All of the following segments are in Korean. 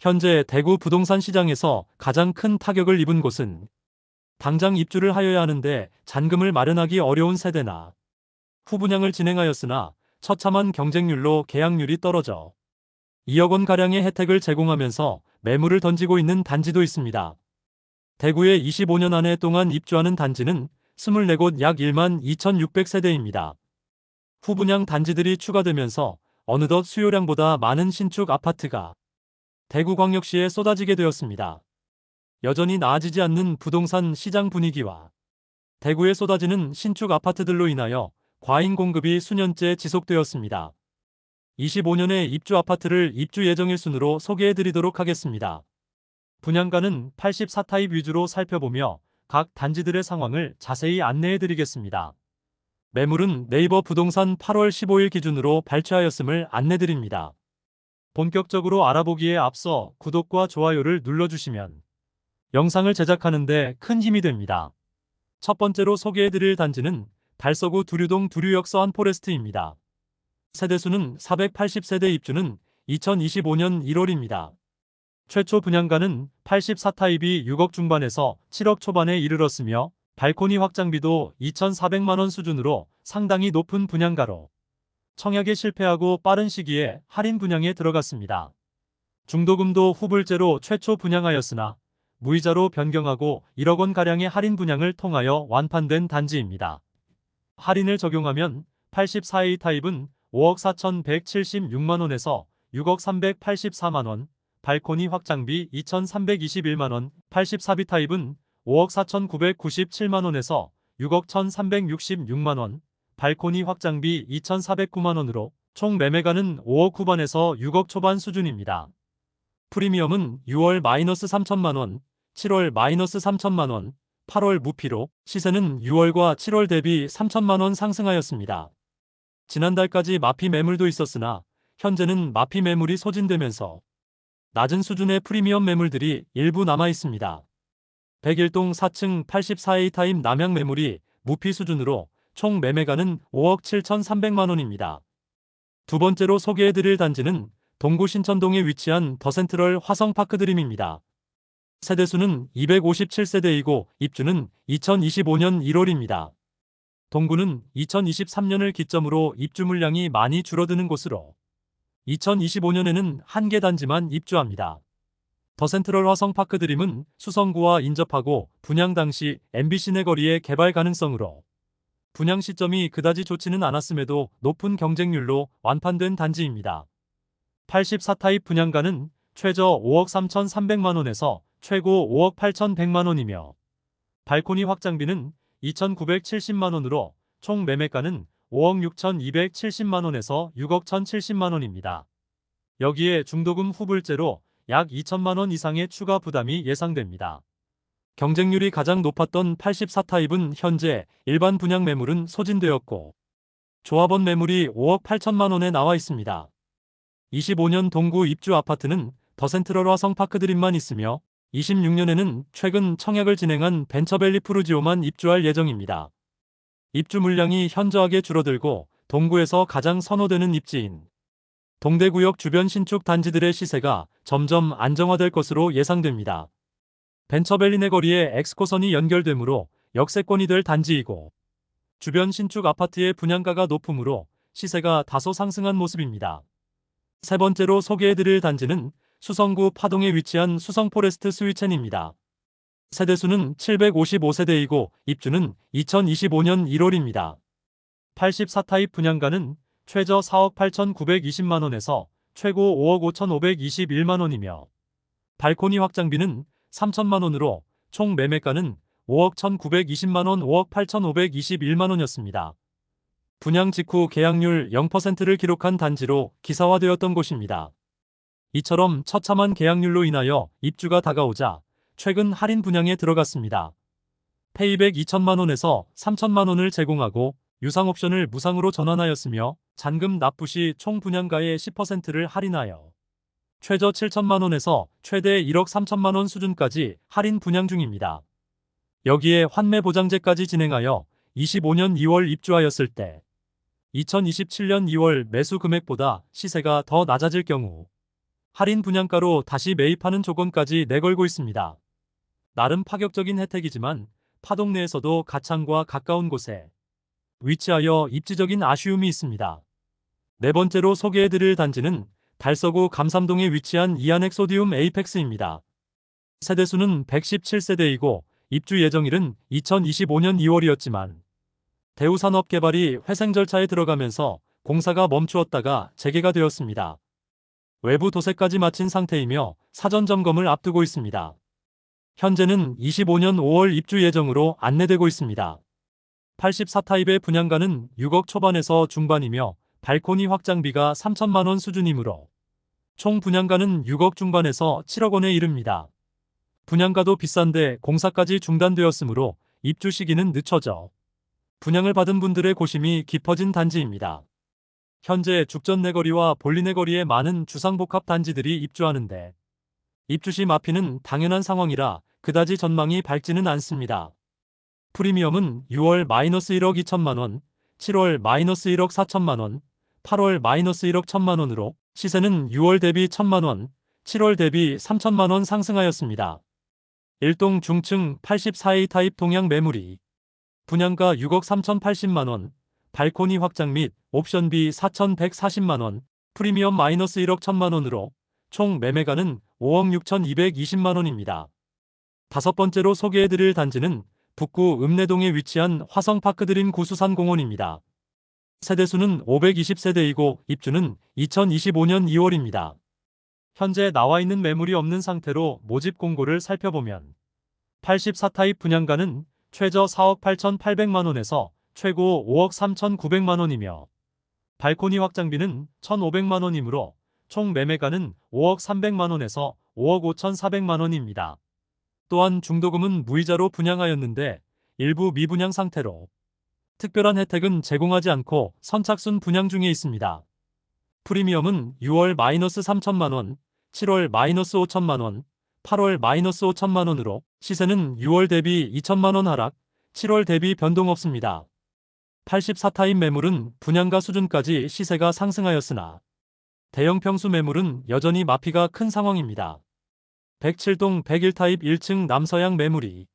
현재 대구 부동산 시장에서 가장 큰 타격을 입은 곳은 당장 입주를 하여야 하는데 잔금을 마련하기 어려운 세대나 후분양을 진행하였으나 처참한 경쟁률로 계약률이 떨어져 2억 원가량의 혜택을 제공하면서 매물을 던지고 있는 단지도 있습니다. 대구에 25년 안에 동안 입주하는 단지는 24곳 약 1만 2,600세대입니다. 후분양 단지들이 추가되면서 어느덧 수요량보다 많은 신축 아파트가 대구광역시에 쏟아지게 되었습니다. 여전히 나아지지 않는 부동산 시장 분위기와 대구에 쏟아지는 신축 아파트들로 인하여 과잉 공급이 수년째 지속되었습니다. 25년의 입주 아파트를 입주 예정일 순으로 소개해드리도록 하겠습니다. 분양가는 84타입 위주로 살펴보며 각 단지들의 상황을 자세히 안내해드리겠습니다. 매물은 네이버 부동산 8월 15일 기준으로 발췌하였음을 안내드립니다. 본격적으로 알아보기에 앞서 구독과 좋아요를 눌러주시면 영상을 제작하는 데 큰 힘이 됩니다. 첫 번째로 소개해드릴 단지는 달서구 두류동 두류역 서한포레스트입니다. 세대수는 480세대, 입주는 2025년 1월입니다. 최초 분양가는 84타입이 6억 중반에서 7억 초반에 이르렀으며 발코니 확장비도 2,400만원 수준으로 상당히 높은 분양가로 청약에 실패하고 빠른 시기에 할인 분양에 들어갔습니다. 중도금도 후불제로 최초 분양하였으나 무이자로 변경하고 1억 원가량의 할인 분양을 통하여 완판된 단지입니다. 할인을 적용하면 84A 타입은 5억 4,176만원에서 6억 384만원, 발코니 확장비 2,321만원, 84B 타입은 5억 4,997만원에서 6억 1,366만원, 발코니 확장비 2,409만원으로 총 매매가는 5억 후반에서 6억 초반 수준입니다. 프리미엄은 6월 -3천만원, 7월 -3천만원, 8월 무피로 시세는 6월과 7월 대비 3천만원 상승하였습니다. 지난달까지 마피 매물도 있었으나 현재는 마피 매물이 소진되면서 낮은 수준의 프리미엄 매물들이 일부 남아 있습니다. 101동 4층 84A 타입 남양 매물이 무피 수준으로 총 매매가는 5억 7,300만원입니다. 두 번째로 소개해드릴 단지는 동구 신천동에 위치한 더센트럴 화성파크드림입니다. 세대수는 257세대이고 입주는 2025년 1월입니다. 동구는 2023년을 기점으로 입주 물량이 많이 줄어드는 곳으로 2025년에는 한 개 단지만 입주합니다. 더센트럴 화성파크드림은 수성구와 인접하고 분양 당시 MBC 내 거리의 개발 가능성으로 분양 시점이 그다지 좋지는 않았음에도 높은 경쟁률로 완판된 단지입니다. 84타입 분양가는 최저 5억 3,300만원에서 최고 5억 8,100만원이며 발코니 확장비는 2,970만원으로 총 매매가는 5억 6,270만원에서 6억 1,070만원입니다. 여기에 중도금 후불제로 약 2천만원 이상의 추가 부담이 예상됩니다. 경쟁률이 가장 높았던 84타입은 현재 일반 분양 매물은 소진되었고 조합원 매물이 5억 8천만원에 나와 있습니다. 25년 동구 입주 아파트는 더센트럴 화성파크드림만 있으며 26년에는 최근 청약을 진행한 벤처밸리 푸르지오만 입주할 예정입니다. 입주 물량이 현저하게 줄어들고 동구에서 가장 선호되는 입지인 동대구역 주변 신축 단지들의 시세가 점점 안정화될 것으로 예상됩니다. 벤처밸리 내 거리에 엑스코선이 연결되므로 역세권이 될 단지이고 주변 신축 아파트의 분양가가 높으므로 시세가 다소 상승한 모습입니다. 세 번째로 소개해드릴 단지는 수성구 파동에 위치한 수성포레스트 스위첸입니다. 세대수는 755세대이고 입주는 2025년 1월입니다. 84타입 분양가는 최저 4억 8,920만원에서 최고 5억 5,521만원이며 발코니 확장비는 3천만원으로 총 매매가는 5억 1,920만원, 5억 8,521만원이었습니다. 분양 직후 계약률 0%를 기록한 단지로 기사화되었던 곳입니다. 이처럼 처참한 계약률로 인하여 입주가 다가오자 최근 할인 분양에 들어갔습니다. 페이백 2천만원에서 3천만원을 제공하고 유상 옵션을 무상으로 전환하였으며 잔금 납부 시 총 분양가의 10%를 할인하여 최저 7천만원에서 최대 1억 3천만원 수준까지 할인 분양 중입니다. 여기에 환매 보장제까지 진행하여 25년 2월 입주하였을 때 2027년 2월 매수 금액보다 시세가 더 낮아질 경우 할인 분양가로 다시 매입하는 조건까지 내걸고 있습니다. 나름 파격적인 혜택이지만 파동 내에서도 가창과 가까운 곳에 위치하여 입지적인 아쉬움이 있습니다. 네 번째로 소개해드릴 단지는 달서구 감삼동에 위치한 이안엑 소디움 에이펙스입니다. 세대수는 117세대이고 입주 예정일은 2025년 2월이었지만 대우산업개발이 회생 절차에 들어가면서 공사가 멈추었다가 재개가 되었습니다. 외부 도색까지 마친 상태이며 사전 점검을 앞두고 있습니다. 현재는 25년 5월 입주 예정으로 안내되고 있습니다. 84타입의 분양가는 6억 초반에서 중반이며 발코니 확장비가 3천만 원 수준이므로 총 분양가는 6억 중반에서 7억 원에 이릅니다. 분양가도 비싼데 공사까지 중단되었으므로 입주 시기는 늦춰져 분양을 받은 분들의 고심이 깊어진 단지입니다. 현재 죽전 내거리와 볼리 내거리에 많은 주상복합 단지들이 입주하는데 입주시 마피는 당연한 상황이라 그다지 전망이 밝지는 않습니다. 프리미엄은 6월 -1억 2천만 원, 7월 -1억 4천만 원, 8월 -1억 1천만 원으로 시세는 6월 대비 1천만 원, 7월 대비 3천만 원 상승하였습니다. 1동 중층 84A 타입 동양 매물이 분양가 6억 3,080만 원, 발코니 확장 및 옵션비 4,140만 원, 프리미엄 -1억 1천만 원으로 총 매매가는 5억 6,220만 원입니다. 다섯 번째로 소개해드릴 단지는 북구 읍내동에 위치한 화성파크드림 구수산공원입니다. 세대수는 520세대이고 입주는 2025년 2월입니다. 현재 나와 있는 매물이 없는 상태로 모집 공고를 살펴보면 84타입 분양가는 최저 4억 8,800만 원에서 최고 5억 3,900만 원이며 발코니 확장비는 1,500만 원이므로 총 매매가는 5억 300만 원에서 5억 5,400만 원입니다. 또한 중도금은 무이자로 분양하였는데 일부 미분양 상태로 특별한 혜택은 제공하지 않고 선착순 분양 중에 있습니다. 프리미엄은 6월 -3천만 원, 7월 -5천만 원, 8월 -5천만 원으로 시세는 6월 대비 2천만 원 하락, 7월 대비 변동 없습니다. 84타입 매물은 분양가 수준까지 시세가 상승하였으나 대형 평수 매물은 여전히 마피가 큰 상황입니다. 107동 101타입 1층 남서양 매물이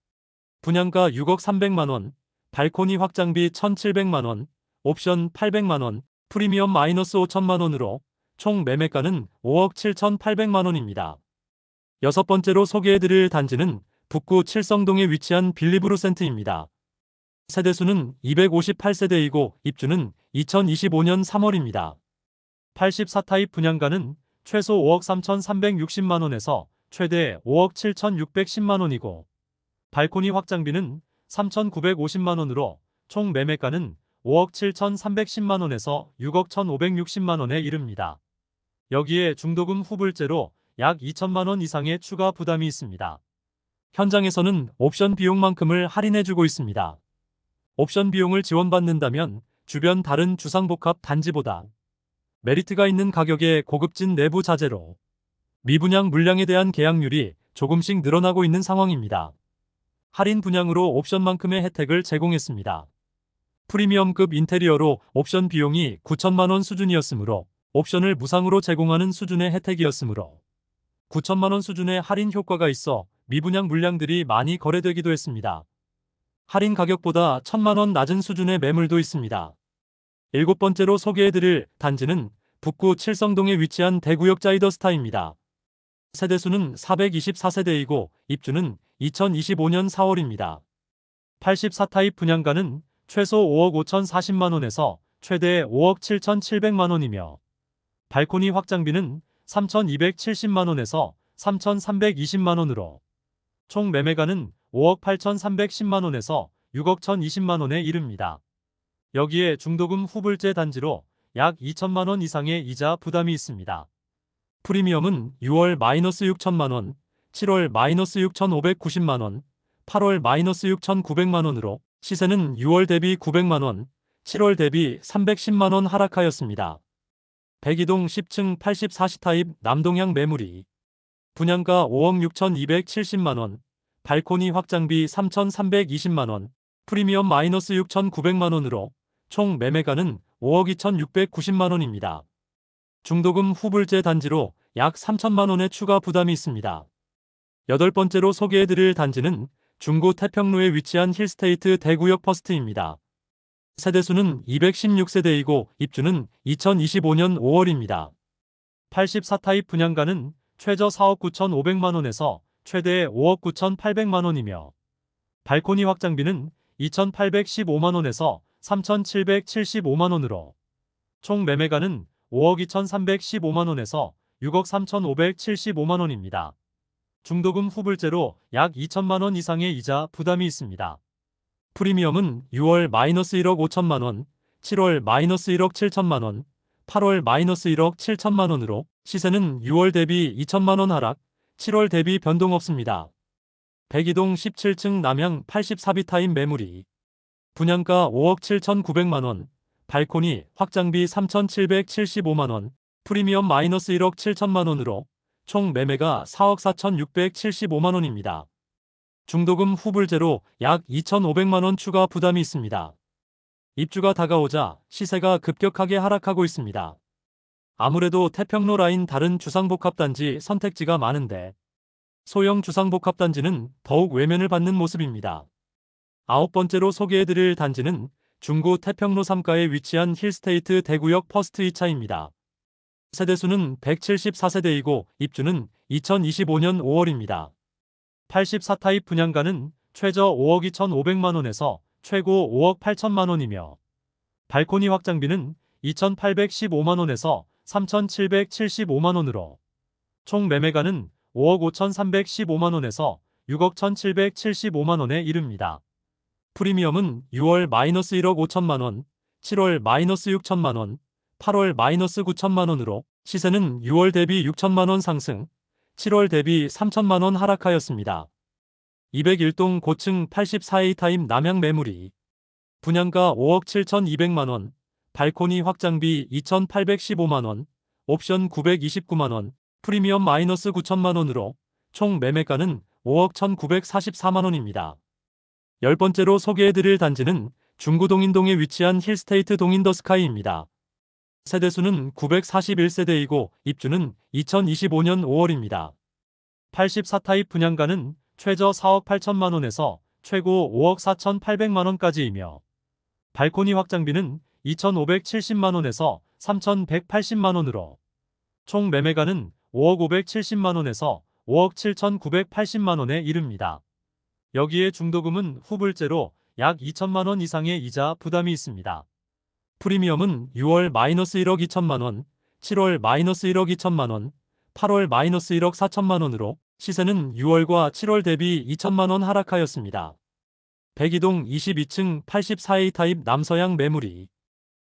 분양가 6억 300만 원, 발코니 확장비 1,700만 원, 옵션 800만 원, 프리미엄 -5천만 원으로 총 매매가는 5억 7,800만 원입니다. 여섯 번째로 소개해드릴 단지는 북구 칠성동에 위치한 빌리브루센트입니다. 세대수는 258세대이고 입주는 2025년 3월입니다. 84타입 분양가는 최소 5억 3,360만 원에서 최대 5억 7,610만 원이고 발코니 확장비는 3,950만 원으로 총 매매가는 5억 7,310만 원에서 6억 1,560만 원에 이릅니다. 여기에 중도금 후불제로 약 2천만 원 이상의 추가 부담이 있습니다. 현장에서는 옵션 비용만큼을 할인해주고 있습니다. 옵션 비용을 지원받는다면 주변 다른 주상복합 단지보다 메리트가 있는 가격의 고급진 내부 자재로 미분양 물량에 대한 계약률이 조금씩 늘어나고 있는 상황입니다. 할인 분양으로 옵션만큼의 혜택을 제공했습니다. 프리미엄급 인테리어로 옵션 비용이 9천만 원 수준이었으므로 옵션을 무상으로 제공하는 수준의 혜택이었으므로 9천만 원 수준의 할인 효과가 있어 미분양 물량들이 많이 거래되기도 했습니다. 할인 가격보다 1천만 원 낮은 수준의 매물도 있습니다. 일곱 번째로 소개해드릴 단지는 북구 칠성동에 위치한 대구역 자이더스타입니다. 세대수는 424세대이고 입주는 2025년 4월입니다. 84타입 분양가는 최소 5억 5,040만 원에서 최대 5억 7,700만 원이며 발코니 확장비는 3,270만 원에서 3,320만 원으로 총 매매가는 5억 8,310만 원에서 6억 1,020만 원에 이릅니다. 여기에 중도금 후불제 단지로 약 2천만 원 이상의 이자 부담이 있습니다. 프리미엄은 6월 -6천만 원, 7월 -6,590만 원, 8월 -6,900만 원으로 시세는 6월 대비 900만 원, 7월 대비 310만 원 하락하였습니다. 102동 10층 84시타입 남동향 매물이 분양가 5억 6,270만 원, 발코니 확장비 3,320만 원, 프리미엄 -6,900만 원으로 총 매매가는 5억 2,690만 원입니다. 중도금 후불제 단지로 약 3천만 원의 추가 부담이 있습니다. 여덟 번째로 소개해드릴 단지는 중구 태평로에 위치한 힐스테이트 대구역 퍼스트입니다. 세대수는 216세대이고 입주는 2025년 5월입니다. 84타입 분양가는 최저 4억 9,500만원에서 최대 5억 9,800만원이며 발코니 확장비는 2,815만원에서 3,775만원으로 총 매매가는 5억 2,315만원에서 6억 3,575만원입니다. 중도금 후불제로 약 2천만원 이상의 이자 부담이 있습니다. 프리미엄은 6월 -1억 5천만원, 7월 -1억 7천만원, 8월 -1억 7천만원으로 시세는 6월 대비 2천만원 하락, 7월 대비 변동 없습니다. 백이동 17층 남향 84비타임 매물이 분양가 5억 7,900만원, 발코니 확장비 3,775만원, 프리미엄 -1억 7천만원으로 총 매매가 4억 4,675만원입니다. 중도금 후불제로 약 2,500만원 추가 부담이 있습니다. 입주가 다가오자 시세가 급격하게 하락하고 있습니다. 아무래도 태평로 라인 다른 주상복합단지 선택지가 많은데 소형 주상복합단지는 더욱 외면을 받는 모습입니다. 아홉 번째로 소개해드릴 단지는 중구 태평로 3가에 위치한 힐스테이트 대구역 퍼스트 2차입니다. 세대수는 174세대이고 입주는 2025년 5월입니다. 84타입 분양가는 최저 5억 2,500만원에서 최고 5억 8천만원이며 발코니 확장비는 2,815만원에서 3,775만원으로 총 매매가는 5억 5,315만원에서 6억 1,775만원에 이릅니다. 프리미엄은 6월 -1억 5천만원, 7월 -6천만원, 8월 -9천만원으로 시세는 6월 대비 6천만원 상승, 7월 대비 3천만원 하락하였습니다. 201동 고층 84A 타입 남향 매물이 분양가 5억 7,200만원, 발코니 확장비 2,815만원, 옵션 929만원, 프리미엄 -9천만원으로 총 매매가는 5억 1,944만원입니다. 열 번째로 소개해드릴 단지는 중구 동인동에 위치한 힐스테이트 동인더스카이입니다. 세대수는 941세대이고 입주는 2025년 5월입니다. 84타입 분양가는 최저 4억 8천만원에서 최고 5억 4,800만원까지이며 발코니 확장비는 2,570만원에서 3,180만원으로 총 매매가는 5억 570만원에서 5억 7,980만원에 이릅니다. 여기에 중도금은 후불제로 약 2천만원 이상의 이자 부담이 있습니다. 프리미엄은 6월 -1억 2천만원, 7월 -1억 2천만원, 8월 -1억 4천만원으로 시세는 6월과 7월 대비 2천만원 하락하였습니다. 백이동 22층 84A 타입 남서향 매물이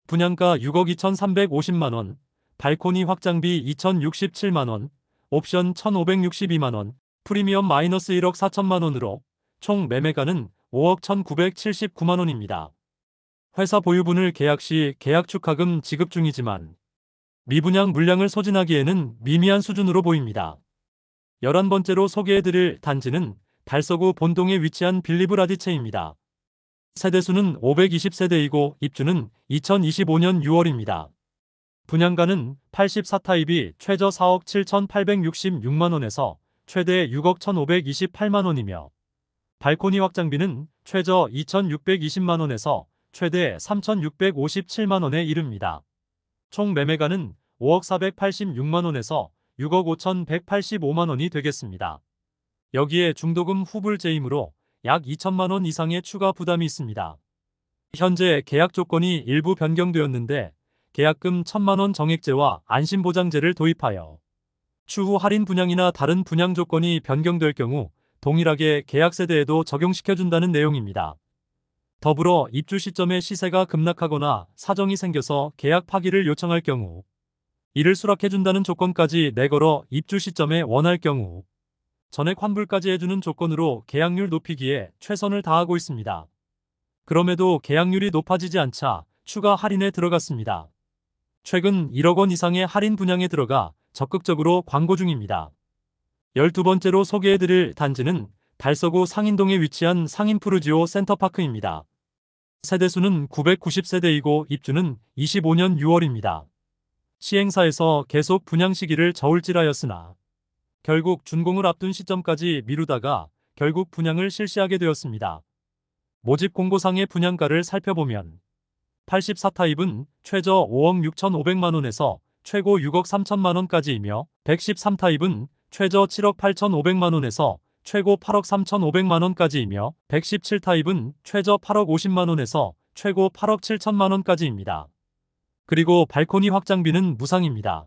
분양가 6억 2,350만원, 발코니 확장비 2,067만원, 옵션 1,562만원, 프리미엄 -1억 4천만원으로 총 매매가는 5억 1,979만원입니다. 회사 보유분을 계약 시 계약 축하금 지급 중이지만 미분양 물량을 소진하기에는 미미한 수준으로 보입니다. 11번째로 소개해드릴 단지는 달서구 본동에 위치한 빌리브 라디체입니다. 세대수는 520세대이고 입주는 2025년 6월입니다. 분양가는 84타입이 최저 4억 7,866만원에서 최대 6억 1,528만원이며 발코니 확장비는 최저 2,620만원에서 최대 3,657만원에 이릅니다. 총 매매가는 5억 486만원에서 6억 5,185만원이 되겠습니다. 여기에 중도금 후불제이므로 약 2천만원 이상의 추가 부담이 있습니다. 현재 계약 조건이 일부 변경되었는데 계약금 1,000만원 정액제와 안심보장제를 도입하여 추후 할인 분양이나 다른 분양 조건이 변경될 경우 동일하게 계약 세대에도 적용시켜준다는 내용입니다. 더불어 입주 시점에 시세가 급락하거나 사정이 생겨서 계약 파기를 요청할 경우 이를 수락해준다는 조건까지 내걸어 입주 시점에 원할 경우 전액 환불까지 해주는 조건으로 계약률 높이기에 최선을 다하고 있습니다. 그럼에도 계약률이 높아지지 않자 추가 할인에 들어갔습니다. 최근 1억 원 이상의 할인 분양에 들어가 적극적으로 광고 중입니다. 12번째로 소개해드릴 단지는 달서구 상인동에 위치한 상인푸르지오 센터파크입니다. 세대수는 990세대이고 입주는 25년 6월입니다. 시행사에서 계속 분양 시기를 저울질하였으나 결국 준공을 앞둔 시점까지 미루다가 결국 분양을 실시하게 되었습니다. 모집 공고상의 분양가를 살펴보면 84타입은 최저 5억 6,500만 원에서 최고 6억 3천만 원까지이며 113타입은 최저 7억 8,500만 원에서 최고 8억 3,500만 원까지이며 117타입은 최저 8억 50만 원에서 최고 8억 7천만 원까지입니다. 그리고 발코니 확장비는 무상입니다.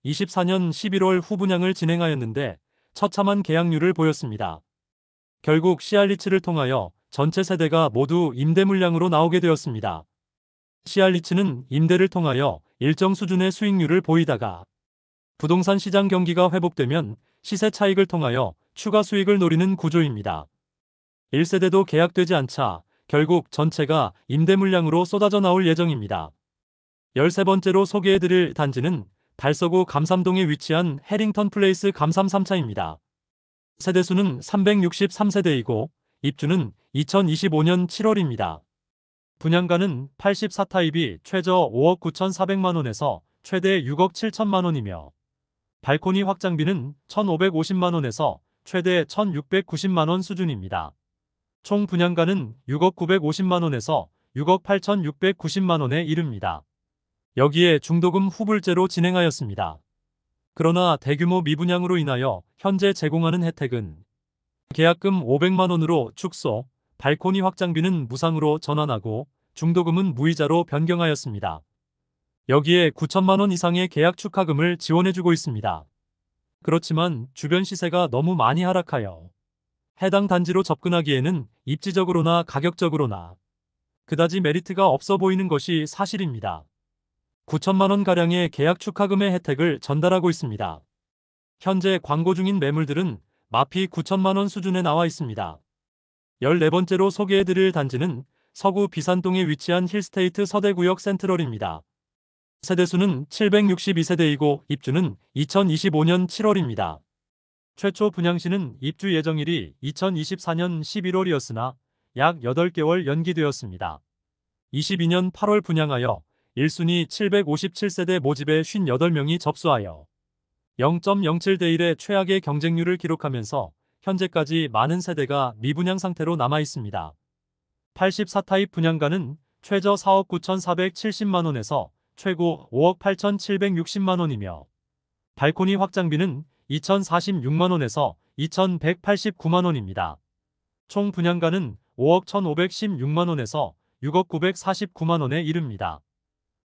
24년 11월 후분양을 진행하였는데 처참한 계약률을 보였습니다. 결국 시알리츠를 통하여 전체 세대가 모두 임대 물량으로 나오게 되었습니다. 시알리츠는 임대를 통하여 일정 수준의 수익률을 보이다가 부동산 시장 경기가 회복되면 시세 차익을 통하여 추가 수익을 노리는 구조입니다. 1세대도 계약되지 않자 결국 전체가 임대 물량으로 쏟아져 나올 예정입니다. 13번째로 소개해드릴 단지는 달서구 감삼동에 위치한 해링턴 플레이스 감삼 3차입니다. 세대수는 363세대이고 입주는 2025년 7월입니다. 분양가는 84타입이 최저 5억 9,400만 원에서 최대 6억 7천만 원이며 발코니 확장비는 1,550만 원에서 최대 1,690만 원 수준입니다. 총 분양가는 6억 950만 원에서 6억 8,690만 원에 이릅니다. 여기에 중도금 후불제로 진행하였습니다. 그러나 대규모 미분양으로 인하여 현재 제공하는 혜택은 계약금 500만 원으로 축소, 발코니 확장비는 무상으로 전환하고 중도금은 무이자로 변경하였습니다. 여기에 9천만 원 이상의 계약 축하금을 지원해주고 있습니다. 그렇지만 주변 시세가 너무 많이 하락하여 해당 단지로 접근하기에는 입지적으로나 가격적으로나 그다지 메리트가 없어 보이는 것이 사실입니다. 9천만 원가량의 계약 축하금의 혜택을 전달하고 있습니다. 현재 광고 중인 매물들은 마피 9천만 원 수준에 나와 있습니다. 14번째로 소개해드릴 단지는 서구 비산동에 위치한 힐스테이트 서대구역 센트럴입니다. 세대수는 762세대이고 입주는 2025년 7월입니다. 최초 분양시는 입주 예정일이 2024년 11월이었으나 약 8개월 연기되었습니다. 22년 8월 분양하여 1순위 757세대 모집에 58명이 접수하여 0.07대 1의 최악의 경쟁률을 기록하면서 현재까지 많은 세대가 미분양 상태로 남아 있습니다. 84타입 분양가는 최저 4억 9,470만 원에서 최고 5억 8,760만 원이며 발코니 확장비는 2,046만 원에서 2,189만 원입니다. 총 분양가는 5억 1,516만 원에서 6억 949만 원에 이릅니다.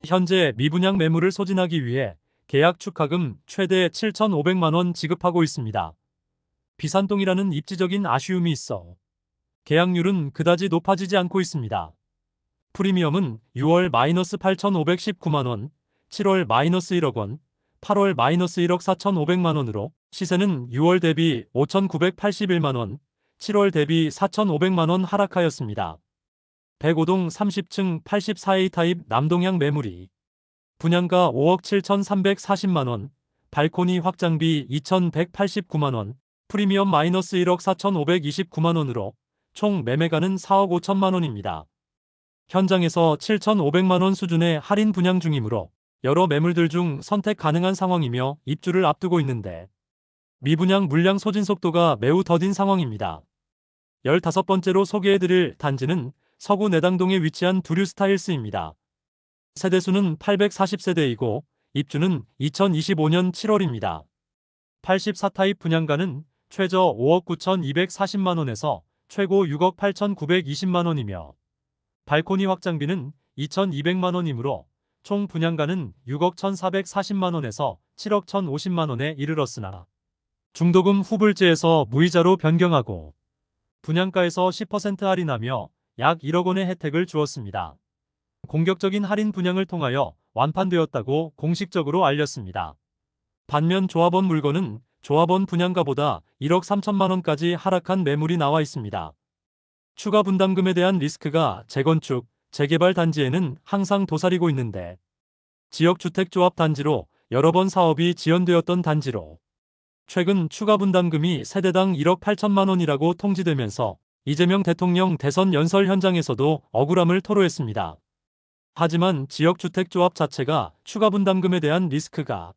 현재 미분양 매물을 소진하기 위해 계약 축하금 최대 7,500만 원 지급하고 있습니다. 비산동이라는 입지적인 아쉬움이 있어 계약률은 그다지 높아지지 않고 있습니다. 프리미엄은 6월 -8,519만 원, 7월 -1억 원, 8월 -1억 4,500만 원으로 시세는 6월 대비 5,981만 원, 7월 대비 4,500만 원 하락하였습니다. 105동 30층 84A 타입 남동향 매물이 분양가 5억 7,340만 원, 발코니 확장비 2,189만 원, 프리미엄 -1억 4,529만 원으로 총 매매가는 4억 5천만 원입니다. 현장에서 7,500만 원 수준의 할인 분양 중이므로 여러 매물들 중 선택 가능한 상황이며 입주를 앞두고 있는데 미분양 물량 소진 속도가 매우 더딘 상황입니다. 15번째로 소개해드릴 단지는 서구 내당동에 위치한 두류스타일스입니다. 세대수는 840세대이고 입주는 2025년 7월입니다. 84타입 분양가는 최저 5억 9,240만 원에서 최고 6억 8,920만 원이며 발코니 확장비는 2,200만 원이므로 총 분양가는 6억 1,440만 원에서 7억 1,050만 원에 이르렀으나 중도금 후불제에서 무이자로 변경하고 분양가에서 10% 할인하며 약 1억 원의 혜택을 주었습니다. 공격적인 할인 분양을 통하여 완판되었다고 공식적으로 알렸습니다. 반면 조합원 물건은 조합원 분양가보다 1억 3천만 원까지 하락한 매물이 나와 있습니다. 추가 분담금에 대한 리스크가 재건축, 재개발 단지에는 항상 도사리고 있는데 지역주택조합 단지로 여러 번 사업이 지연되었던 단지로 최근 추가 분담금이 세대당 1억 8천만 원이라고 통지되면서 이재명 대통령 대선 연설 현장에서도 억울함을 토로했습니다. 하지만 지역주택조합 자체가 추가 분담금에 대한 리스크가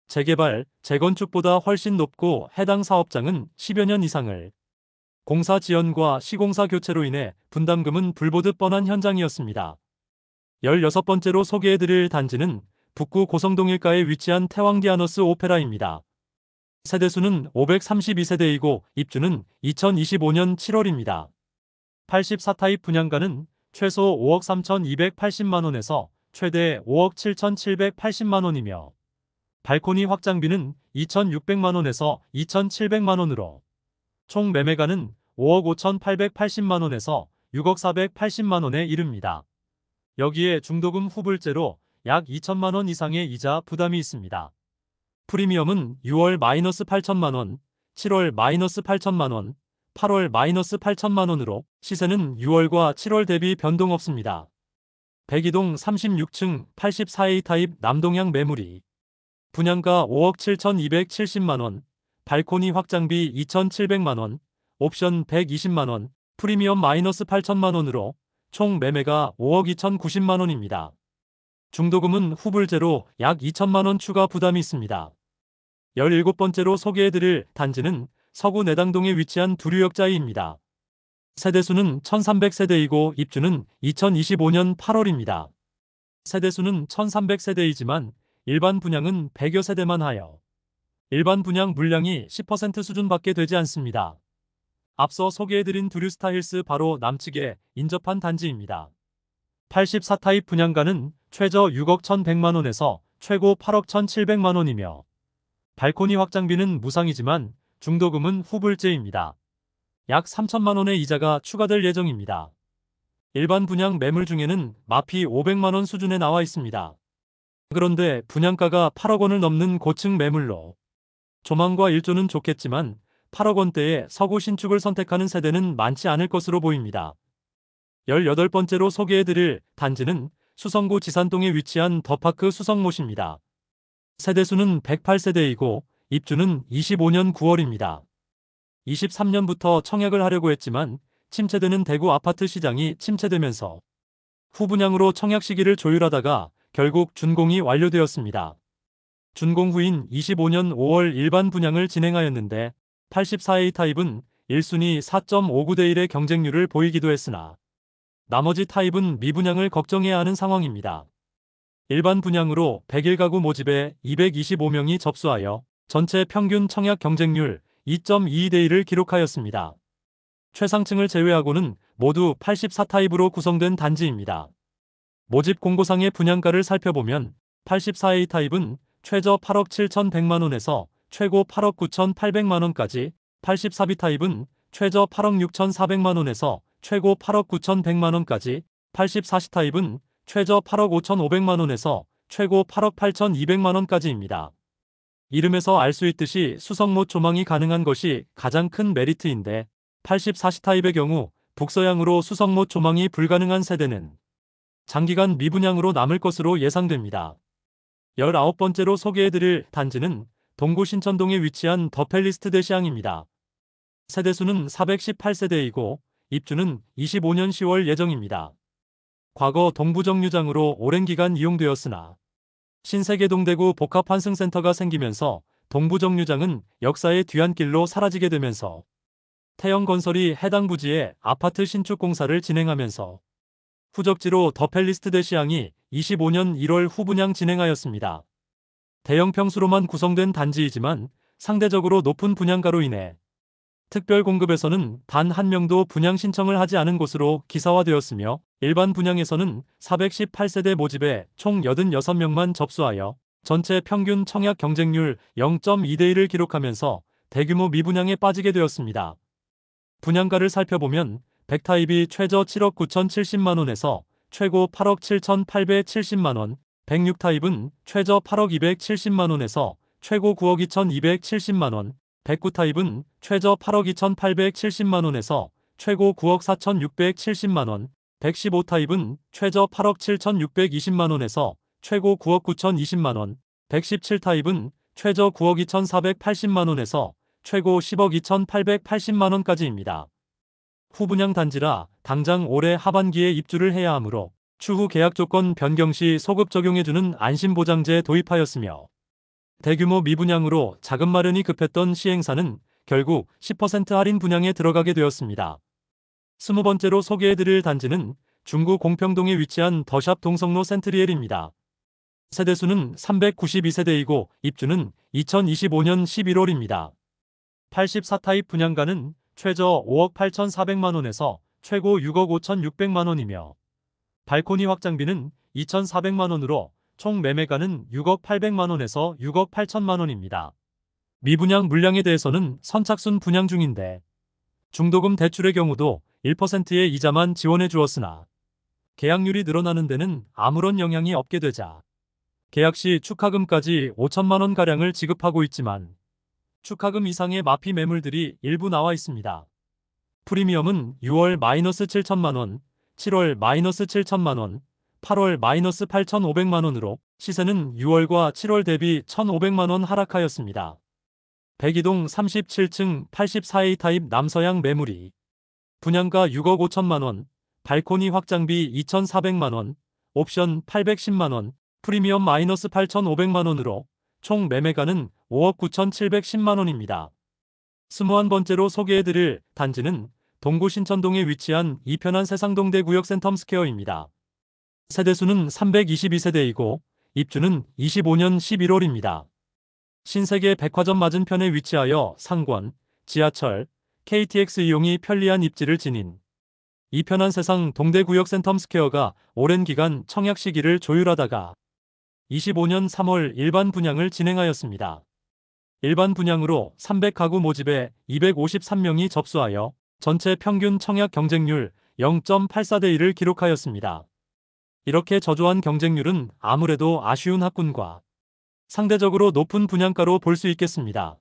재개발, 재건축보다 훨씬 높고 해당 사업장은 10여 년 이상을 공사 지연과 시공사 교체로 인해 분담금은 불보듯 뻔한 현장이었습니다. 16번째로 소개해드릴 단지는 북구 고성동 일가에 위치한 태왕디아너스 오페라입니다. 세대수는 532세대이고 입주는 2025년 7월입니다. 84타입 분양가는 최소 5억 3,280만원에서 최대 5억 7,780만원이며 발코니 확장비는 2,600만원에서 2,700만원으로 총 매매가는 5억 5,880만원에서 6억 480만원에 이릅니다. 여기에 중도금 후불제로 약 2천만원 이상의 이자 부담이 있습니다. 프리미엄은 6월 마이너스 8천만원, 7월 마이너스 8천만원, 8월 마이너스 8천만원으로 시세는 6월과 7월 대비 변동 없습니다. 백이동 36층 84A 타입 남동향 매물이 분양가 5억 7,270만원, 발코니 확장비 2,700만원, 옵션 120만원, 프리미엄 마이너스 8천만원으로 총 매매가 5억 2,090만원입니다. 중도금은 후불제로 약 2천만원 추가 부담이 있습니다. 17번째로 소개해드릴 단지는 서구 내당동에 위치한 두류역자이입니다. 세대수는 1300세대이고 입주는 2025년 8월입니다. 세대수는 1300세대이지만 일반 분양은 100여 세대만 하여 일반 분양 물량이 10% 수준밖에 되지 않습니다. 앞서 소개해드린 두류스타힐스 바로 남측에 인접한 단지입니다. 84타입 분양가는 최저 6억 1,100만원에서 최고 8억 1,700만원이며 발코니 확장비는 무상이지만 중도금은 후불제입니다. 약 3천만원의 이자가 추가될 예정입니다. 일반 분양 매물 중에는 마피 500만원 수준에 나와 있습니다. 그런데 분양가가 8억 원을 넘는 고층 매물로 조망과 일조는 좋겠지만 8억 원대의 서구 신축을 선택하는 세대는 많지 않을 것으로 보입니다. 18번째로 소개해드릴 단지는 수성구 지산동에 위치한 더파크 수성못입니다. 세대수는 108세대이고 입주는 25년 9월입니다. 23년부터 청약을 하려고 했지만 침체되는 대구 아파트 시장이 침체되면서 후분양으로 청약 시기를 조율하다가 결국 준공이 완료되었습니다. 준공 후인 25년 5월 일반 분양을 진행하였는데 84A 타입은 1순위 4.59대 1의 경쟁률을 보이기도 했으나 나머지 타입은 미분양을 걱정해야 하는 상황입니다. 일반 분양으로 101가구 모집에 225명이 접수하여 전체 평균 청약 경쟁률 2.22대 1을 기록하였습니다. 최상층을 제외하고는 모두 84타입으로 구성된 단지입니다. 모집 공고상의 분양가를 살펴보면 84A 타입은 최저 8억 7,100만원에서 최고 8억 9,800만원까지, 84B 타입은 최저 8억 6,400만원에서 최고 8억 9,100만원까지, 84C 타입은 최저 8억 5,500만원에서 최고 8억 8,200만원까지입니다. 이름에서 알 수 있듯이 수성못 조망이 가능한 것이 가장 큰 메리트인데 84C 타입의 경우 북서향으로 수성못 조망이 불가능한 세대는 장기간 미분양으로 남을 것으로 예상됩니다. 19번째로 소개해드릴 단지는 동구 신천동에 위치한 더 팰리스 대시양입니다. 세대수는 418세대이고 입주는 25년 10월 예정입니다. 과거 동부정류장으로 오랜 기간 이용되었으나 신세계동대구 복합환승센터가 생기면서 동부정류장은 역사의 뒤안길로 사라지게 되면서 태영건설이 해당 부지에 아파트 신축 공사를 진행하면서 후적지로 더 팰리스 대시양이 25년 1월 후분양 진행하였습니다. 대형 평수로만 구성된 단지이지만 상대적으로 높은 분양가로 인해 특별 공급에서는 단 한 명도 분양 신청을 하지 않은 곳으로 기사화되었으며 일반 분양에서는 418세대 모집에 총 86명만 접수하여 전체 평균 청약 경쟁률 0.2대 1을 기록하면서 대규모 미분양에 빠지게 되었습니다. 분양가를 살펴보면 100타입이 최저 7억 9,070만원에서 최고 8억 7,870만원, 106타입은 최저 8억 270만원에서 최고 9억 2,270만원, 109타입은 최저 8억 2,870만원에서 최고 9억 4,670만원, 115타입은 최저 8억 7,620만원에서 최고 9억 9,020만원, 117타입은 최저 9억 2,480만원에서 최고 10억 2,880만원까지입니다. 후분양 단지라 당장 올해 하반기에 입주를 해야 하므로 추후 계약 조건 변경 시 소급 적용해주는 안심보장제 도입하였으며 대규모 미분양으로 자금 마련이 급했던 시행사는 결국 10% 할인 분양에 들어가게 되었습니다. 20번째로 소개해드릴 단지는 중구 공평동에 위치한 더샵 동성로 센트리엘입니다. 세대수는 392세대이고 입주는 2025년 11월입니다. 84타입 분양가는 최저 5억 8,400만원에서 최고 6억 5,600만원이며 발코니 확장비는 2,400만원으로 총 매매가는 6억 800만원에서 6억 8천만원입니다. 미분양 물량에 대해서는 선착순 분양 중인데 중도금 대출의 경우도 1%의 이자만 지원해 주었으나 계약률이 늘어나는 데는 아무런 영향이 없게 되자 계약 시 축하금까지 5천만원가량을 지급하고 있지만 축하금 이상의 마피 매물들이 일부 나와 있습니다. 프리미엄은 6월 마이너스 7천만원, 7월 마이너스 7천만원, 8월 마이너스 8,500만원으로 시세는 6월과 7월 대비 1,500만원 하락하였습니다. 백이동 37층 84A 타입 남서양 매물이 분양가 6억 5천만원, 발코니 확장비 2,400만원, 옵션 810만원, 프리미엄 마이너스 8,500만원으로 총 매매가는 5억 9,710만원입니다. 21번째로 소개해드릴 단지는 동구 신천동에 위치한 이편한 세상동대 구역 센텀스퀘어입니다. 세대수는 322세대이고 입주는 25년 11월입니다. 신세계 백화점 맞은편에 위치하여 상권, 지하철, KTX 이용이 편리한 입지를 지닌 이편한 세상 동대구역 센텀스퀘어가 오랜 기간 청약 시기를 조율하다가 25년 3월 일반 분양을 진행하였습니다. 일반 분양으로 300가구 모집에 253명이 접수하여 전체 평균 청약 경쟁률 0.84대 1을 기록하였습니다. 이렇게 저조한 경쟁률은 아무래도 아쉬운 학군과 상대적으로 높은 분양가로 볼 수 있겠습니다.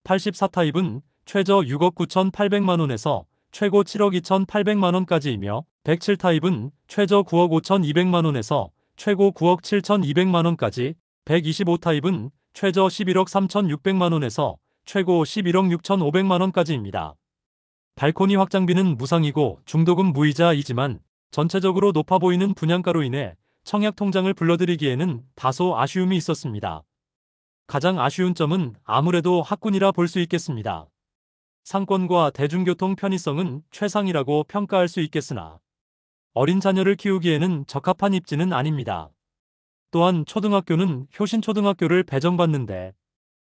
84타입은 최저 6억 9,800만원에서 최고 7억 2,800만원까지이며 107타입은 최저 9억 5,200만원에서 최고 9억 7,200만원까지 125타입은 최저 11억 3,600만원에서 최고 11억 6,500만원까지입니다. 발코니 확장비는 무상이고 중도금 무이자이지만 전체적으로 높아 보이는 분양가로 인해 청약 통장을 불러들이기에는 다소 아쉬움이 있었습니다. 가장 아쉬운 점은 아무래도 학군이라 볼 수 있겠습니다. 상권과 대중교통 편의성은 최상이라고 평가할 수 있겠으나 어린 자녀를 키우기에는 적합한 입지는 아닙니다. 또한 초등학교는 효신초등학교를 배정받는데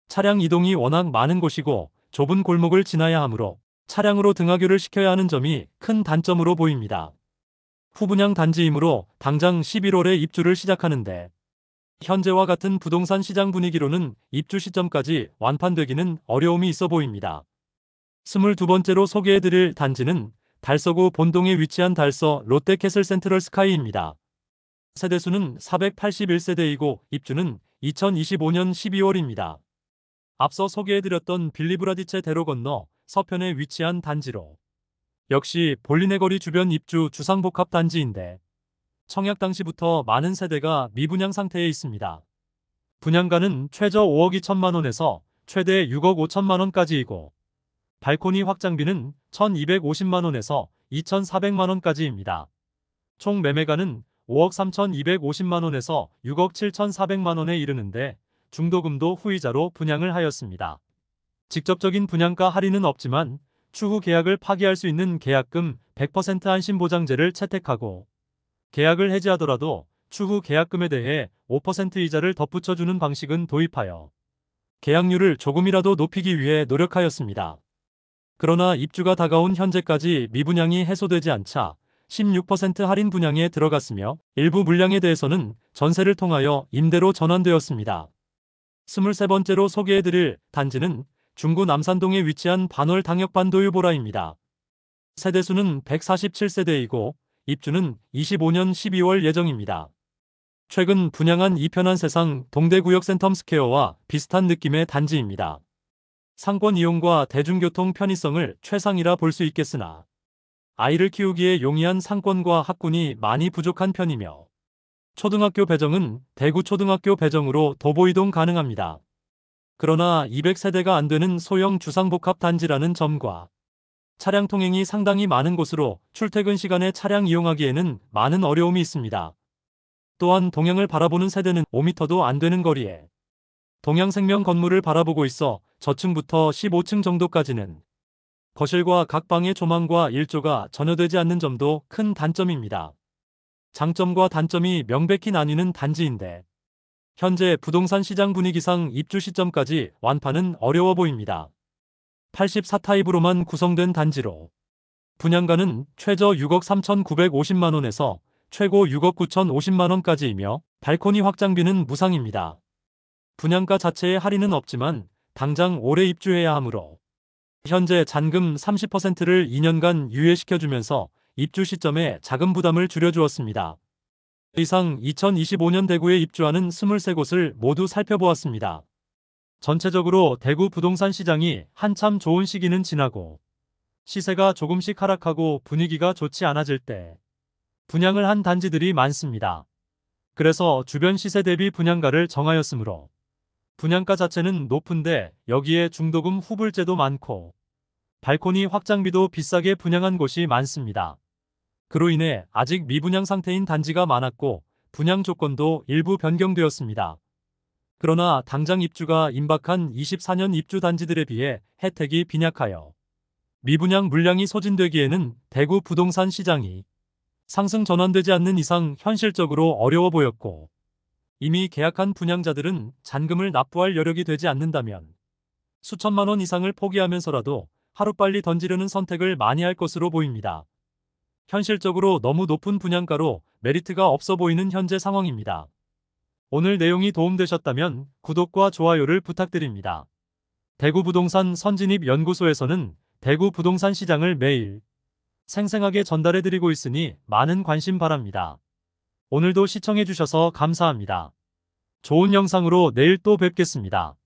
차량 이동이 워낙 많은 곳이고 좁은 골목을 지나야 하므로 차량으로 등하교를 시켜야 하는 점이 큰 단점으로 보입니다. 후분양 단지이므로 당장 11월에 입주를 시작하는데 현재와 같은 부동산 시장 분위기로는 입주 시점까지 완판되기는 어려움이 있어 보입니다. 22번째로 소개해드릴 단지는 달서구 본동에 위치한 달서 롯데캐슬 센트럴 스카이입니다. 세대수는 481세대이고 입주는 2025년 12월입니다. 앞서 소개해드렸던 빌리브라디체 대로 건너 서편에 위치한 단지로 역시 볼리네 거리 주변 입주 주상복합 단지인데 청약 당시부터 많은 세대가 미분양 상태에 있습니다. 분양가는 최저 5억 2천만원에서 최대 6억 5천만원까지이고 발코니 확장비는 1,250만원에서 2,400만원까지입니다. 총 매매가는 5억 3,250만원에서 6억 7,400만원에 이르는데 중도금도 후이자로 분양을 하였습니다. 직접적인 분양가 할인은 없지만 추후 계약을 파기할 수 있는 계약금 100% 안심보장제를 채택하고 계약을 해지하더라도 추후 계약금에 대해 5% 이자를 덧붙여주는 방식은 도입하여 계약률을 조금이라도 높이기 위해 노력하였습니다. 그러나 입주가 다가온 현재까지 미분양이 해소되지 않자 16% 할인 분양에 들어갔으며 일부 물량에 대해서는 전세를 통하여 임대로 전환되었습니다. 23번째로 소개해드릴 단지는 중구 남산동에 위치한 반월 당역반도유보라입니다. 세대수는 147세대이고 입주는 25년 12월 예정입니다. 최근 분양한 이편한 세상 동대구역 센텀스퀘어와 비슷한 느낌의 단지입니다. 상권 이용과 대중교통 편의성을 최상이라 볼 수 있겠으나 아이를 키우기에 용이한 상권과 학군이 많이 부족한 편이며 초등학교 배정은 대구 초등학교 배정으로 도보 이동 가능합니다. 그러나 200세대가 안 되는 소형 주상복합 단지라는 점과 차량 통행이 상당히 많은 곳으로 출퇴근 시간에 차량 이용하기에는 많은 어려움이 있습니다. 또한 동양을 바라보는 세대는 5m도 안 되는 거리에 동양생명 건물을 바라보고 있어 저층부터 15층 정도까지는 거실과 각 방의 조망과 일조가 전혀 되지 않는 점도 큰 단점입니다. 장점과 단점이 명백히 나뉘는 단지인데 현재 부동산 시장 분위기상 입주 시점까지 완파는 어려워 보입니다. 84타입으로만 구성된 단지로 분양가는 최저 6억 3,950만 원에서 최고 6억 9,050만 원까지이며 발코니 확장비는 무상입니다. 분양가 자체에 할인은 없지만 당장 올해 입주해야 하므로 현재 잔금 30%를 2년간 유예시켜주면서 입주 시점에 자금 부담을 줄여주었습니다. 이상 2025년 대구에 입주하는 23곳을 모두 살펴보았습니다. 전체적으로 대구 부동산 시장이 한참 좋은 시기는 지나고 시세가 조금씩 하락하고 분위기가 좋지 않아질 때 분양을 한 단지들이 많습니다. 그래서 주변 시세 대비 분양가를 정하였으므로 분양가 자체는 높은데 여기에 중도금 후불제도 많고 발코니 확장비도 비싸게 분양한 곳이 많습니다. 그로 인해 아직 미분양 상태인 단지가 많았고 분양 조건도 일부 변경되었습니다. 그러나 당장 입주가 임박한 24년 입주 단지들에 비해 혜택이 빈약하여 미분양 물량이 소진되기에는 대구 부동산 시장이 상승 전환되지 않는 이상 현실적으로 어려워 보였고 이미 계약한 분양자들은 잔금을 납부할 여력이 되지 않는다면 수천만 원 이상을 포기하면서라도 하루빨리 던지려는 선택을 많이 할 것으로 보입니다. 현실적으로 너무 높은 분양가로 메리트가 없어 보이는 현재 상황입니다. 오늘 내용이 도움되셨다면 구독과 좋아요를 부탁드립니다. 대구 부동산 선진입 연구소에서는 대구 부동산 시장을 매일 생생하게 전달해드리고 있으니 많은 관심 바랍니다. 오늘도 시청해주셔서 감사합니다. 좋은 영상으로 내일 또 뵙겠습니다.